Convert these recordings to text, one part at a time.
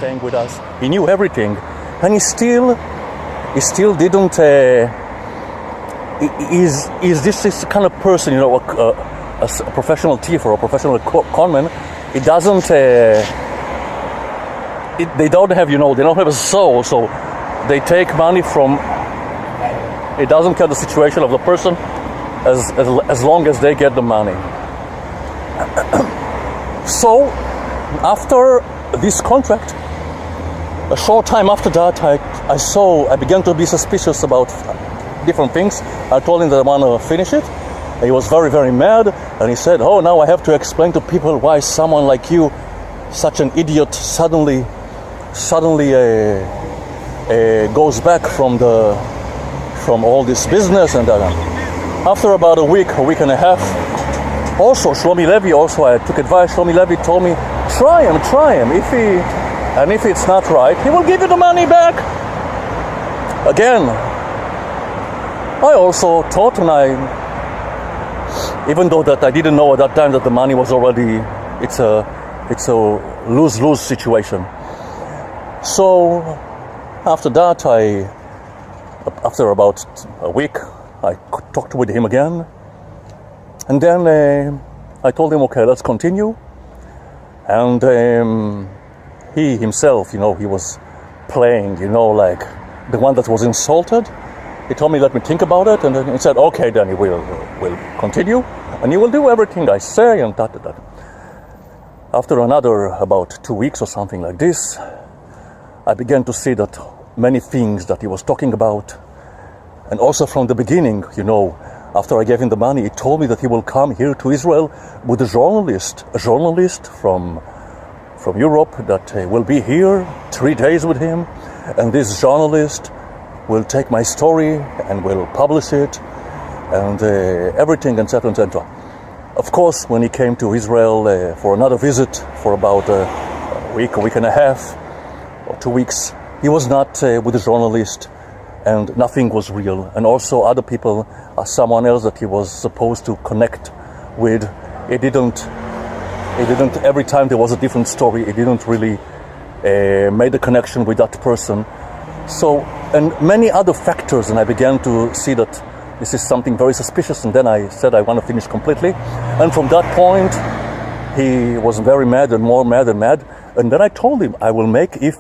staying with us. He knew everything, and he still didn't. Is this kind of person, a professional thief or a professional conman? It doesn't. They don't have, they don't have a soul, so they take money from. It doesn't care the situation of the person, as long as they get the money. So, after this contract, a short time after that, I began to be suspicious about different things. I told him that I want to finish it. He was very, very mad, and he said, "Oh, now I have to explain to people why someone like you, such an idiot, suddenly goes back from all this business." And after about a week and a half, also Shlomi Levi, I took advice. Shlomi Levi told me, try him. If it's not right, he will give you the money back. Again, I also thought, even though that I didn't know at that time that the money was already, it's a lose-lose situation. So after that, after about a week, I talked with him again, and then I told him, okay, let's continue. And he himself, he was playing, like the one that was insulted. He told me, let me think about it, and then he said, okay, then we'll continue, and you will do everything I say, and that. After another about 2 weeks or something like this, I began to see that many things that he was talking about, and also from the beginning, after I gave him the money, he told me that he will come here to Israel with a journalist from Europe that will be here 3 days with him, and this journalist will take my story and will publish it, and everything, etc., etc. Of course, when he came to Israel for another visit for about a week and a half, or 2 weeks, he was not with the journalist, and nothing was real. And also other people, someone else that he was supposed to connect with, it didn't. Every time there was a different story, it didn't really make the connection with that person. So, and many other factors, and I began to see that this is something very suspicious, and then I said I want to finish completely. And from that point, he was very mad and more mad and mad. And then I told him, I will make, if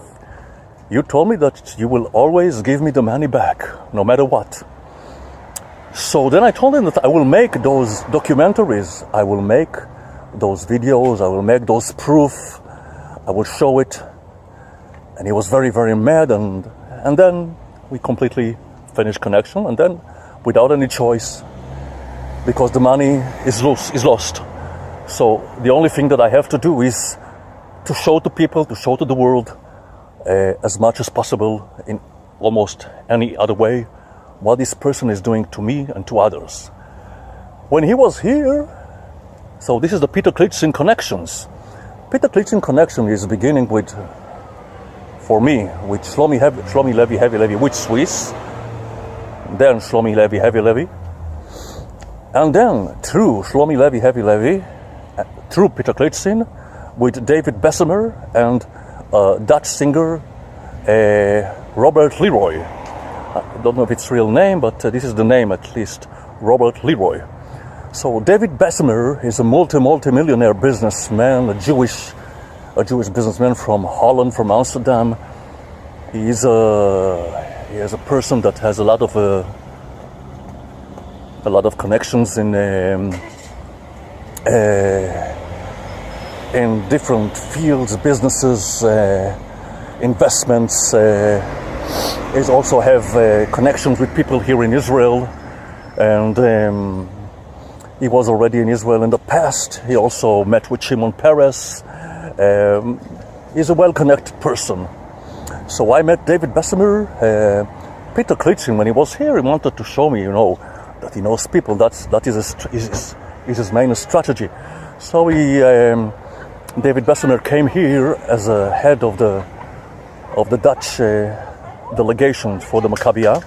you told me that you will always give me the money back, no matter what. So then I told him that I will make those documentaries, I will make those videos, I will make those proof, I will show it. And he was very, very mad, and then we completely finished connection, and then without any choice, because the money is lost. So the only thing that I have to do is to show to people, to show to the world as much as possible in almost any other way what this person is doing to me and to others. When he was here, so this is the Peter Klijssen Connections. Peter Klijssen Connection is beginning with, for me, with Shlomi Levi, HEVI Levi, with Swiss, then Shlomi Levi, HEVI Levi, and then through Shlomi Levi, HEVI Levi, through Peter Klijssen, with David Bessemer and Dutch singer Robert Leroy. I don't know if it's real name, but this is the name at least, Robert Leroy. So David Bessemer is a multi-millionaire businessman, a Jewish businessman from Holland, from Amsterdam. He is a person that has a lot of connections in different fields, businesses, investments. He also have connections with people here in Israel, and he was already in Israel in the past. He also met with Shimon Peres. He's a well-connected person. So I met David Bessemer. Peter Klijssen, when he was here, he wanted to show me, that he knows people. That is his main strategy. So David Bessemer came here as a head of the Dutch delegation for the Maccabiah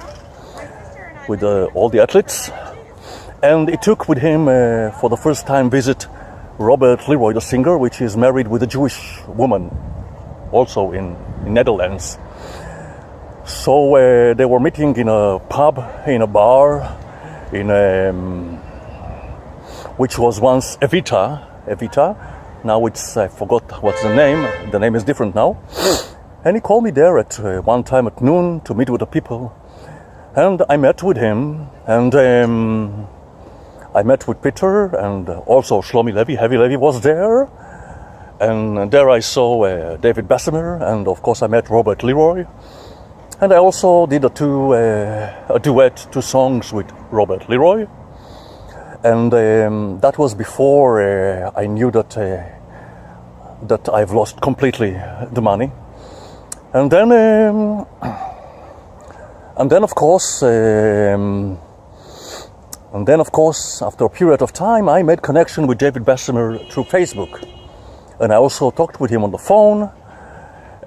with all the athletes, and he took with him for the first time visit Robert Leroy, the singer, which is married with a Jewish woman, also in Netherlands. So they were meeting in a pub, in a bar, which was once Evita. Now it's, I forgot what's the name. The name is different now. And he called me there at one time at noon to meet with the people. And I met with him, and I met with Peter, and also Shlomi Levi, HEVI Levi was there. And there I saw David Bessemer, and of course I met Robert Leroy. And I also did a duet, 2 songs with Robert Leroy. And that was before I knew that I've lost completely the money. And then of course, after a period of time, I made connection with David Bessemer through Facebook. And I also talked with him on the phone,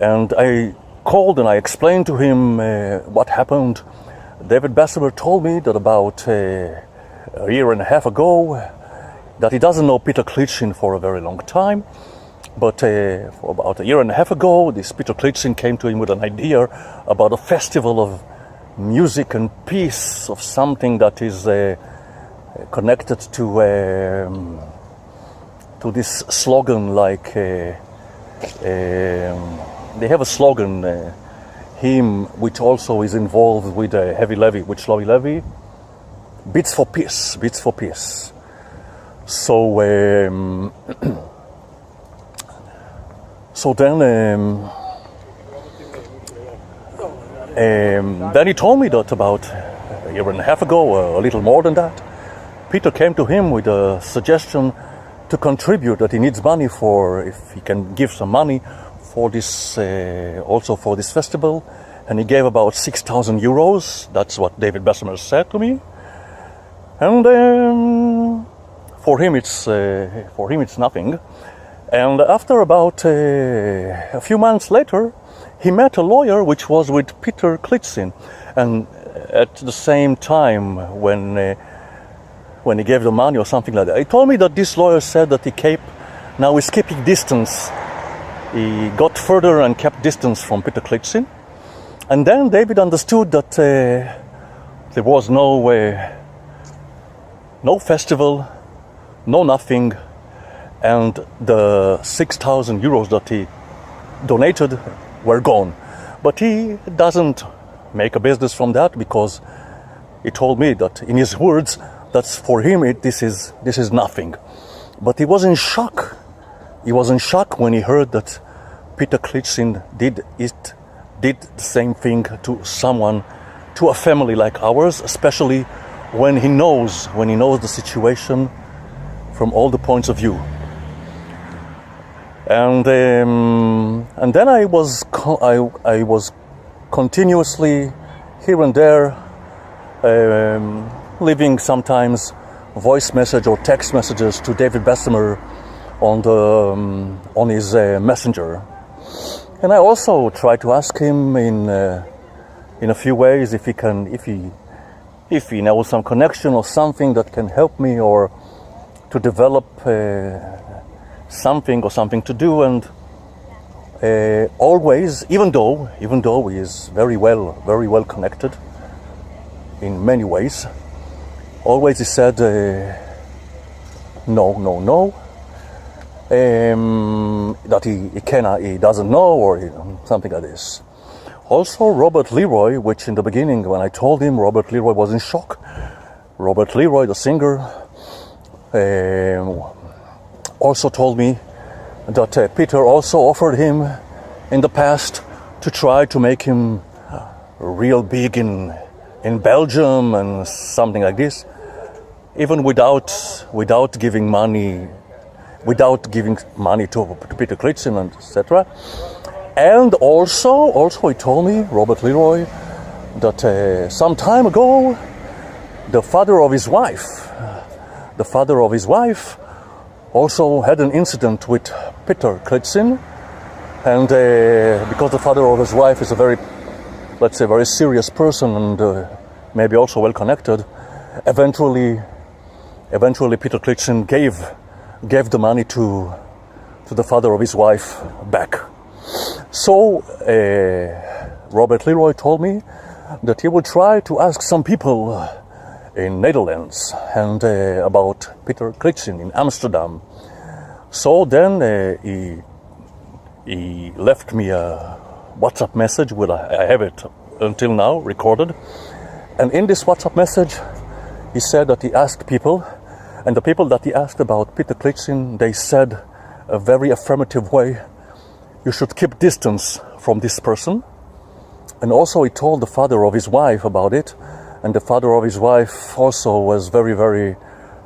and I called and I explained to him what happened. David Bessemer told me that about a year and a half ago, that he doesn't know Peter Klijssen for a very long time, but for about a year and a half ago, this Peter Klijssen came to him with an idea about a festival of music and peace, of something that is connected to this slogan, like they have a slogan, hymn, which also is involved with HEVI Levi, with Shlomi Levi, Beats for Peace, Beats for Peace. So then he told me that about a year and a half ago, a little more than that, Peter came to him with a suggestion to contribute, that he needs money for, if he can give some money for this, also for this festival. And he gave about 6,000 euros. That's what David Bessemer said to me. And for him it's nothing. And after about a few months later, he met a lawyer which was with Peter Klijssen. And at the same time, when he gave the money or something like that, he told me that this lawyer said that now he's keeping distance. He got further and kept distance from Peter Klijssen. And then David understood that there was no festival, no nothing, and the 6,000 euros that he donated were gone. But he doesn't make a business from that, because he told me that, in his words, that's for him this is nothing. But he was in shock. He was in shock when he heard that Peter Klijssen did the same thing to someone, to a family like ours, especially when he knows the situation from all the points of view. And then I was continuously here and there leaving sometimes voice message or text messages to David Bessemer on his messenger. And I also try to ask him in a few ways if he knows some connection or something that can help me, or to develop something to do. And always, even though he is very well connected in many ways, always he said no. That he doesn't know, or something like this. Also, Robert Leroy, which in the beginning, when I told him, Robert Leroy was in shock. Robert Leroy, the singer, also told me that Peter also offered him in the past to try to make him real big in Belgium and something like this, even without giving money to Peter Klijssen and etc. And also he told me, Robert Leroy, that some time ago, the father of his wife also had an incident with Peter Klijssen, and because the father of his wife is a very serious person and maybe also well connected, eventually Peter Klijssen gave the money to the father of his wife back. So Robert Leroy told me that he would try to ask some people in Netherlands and about Peter Klijssen in Amsterdam. So then he left me a WhatsApp message, I have it until now recorded. And in this WhatsApp message, he said that he asked people, and the people that he asked about Peter Klijssen, they said a very affirmative way, you should keep distance from this person. And also he told the father of his wife about it, and the father of his wife also was very, very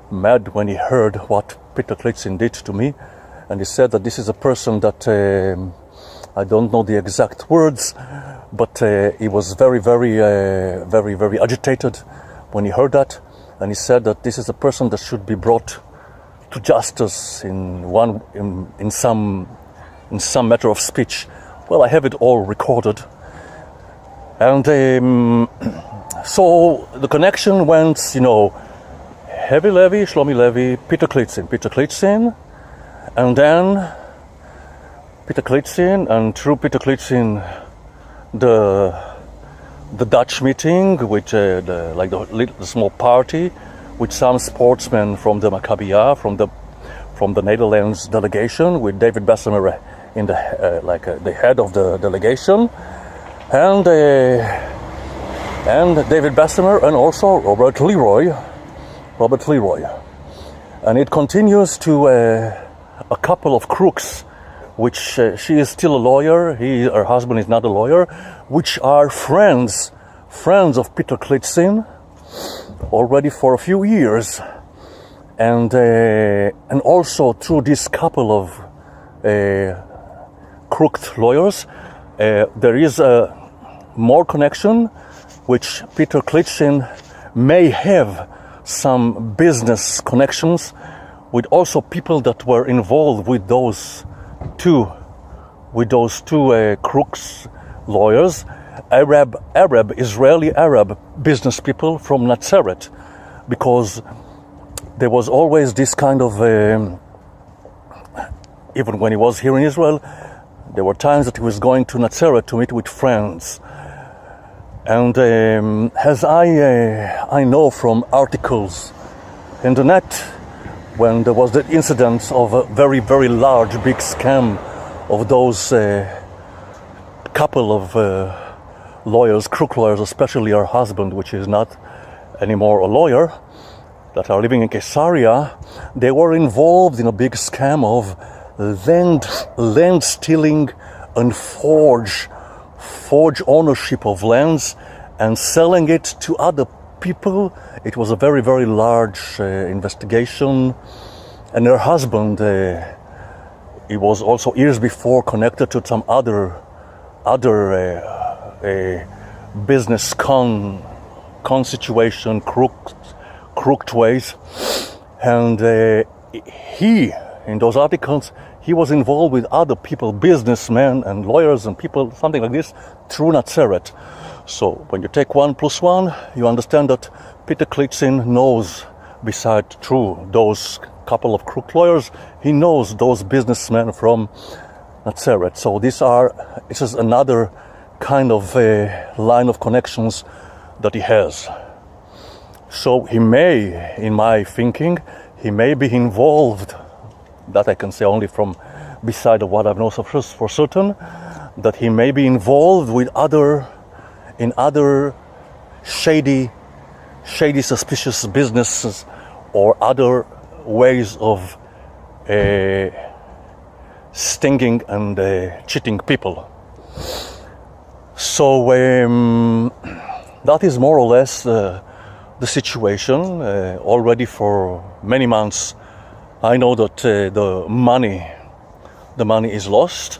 mad when he heard what Peter Klijssen did to me. And he said that this is a person that, I don't know the exact words, but he was very, very agitated when he heard that. And he said that this is a person that should be brought to justice in some matter of speech. Well, I have it all recorded. And so the connection went, HEVI Levi, Shlomi Levi, Peter Klijssen, and then Peter Klijssen, and through Peter Klijssen, the Dutch meeting, which the small party, with some sportsmen from the Maccabiah, from the Netherlands delegation, with David Bessemer in the head of the delegation, and David Bessemer, and also Robert Leroy, and it continues to a couple of crooks, which she is still a lawyer, her husband is not a lawyer, which are friends of Peter Klijssen already for a few years, and also through this couple of crooked lawyers, there is more connection, which Peter Klijssen may have some business connections with also people that were involved with those two crooks, lawyers, Israeli Arab business people from Nazareth, because there was always this kind of, even when he was here in Israel, there were times that he was going to Nazareth to meet with friends. And as I know from articles in the net, when there was the incident of a very, very large, big scam of those couple of lawyers, crook lawyers, especially her husband, which is not anymore a lawyer, that are living in Caesarea, they were involved in a big scam of land stealing and forge ownership of lands and selling it to other people. It was a very, very large investigation. And her husband, he was also years before connected to some other business con situation, crooked ways. And he, in those articles, he was involved with other people, businessmen and lawyers and people, something like this, through Nazareth. So when you take 1 + 1, you understand that Peter Klijssen knows, beside through those couple of crook lawyers, he knows those businessmen from Nazareth. So this is another kind of line of connections that he has. So he may, in my thinking, he may be involved, that I can say only from beside of what I've known for certain, that he may be involved with other shady, suspicious businesses or other ways of stinging and cheating people. So that is more or less the situation. Already for many months I know that the money is lost.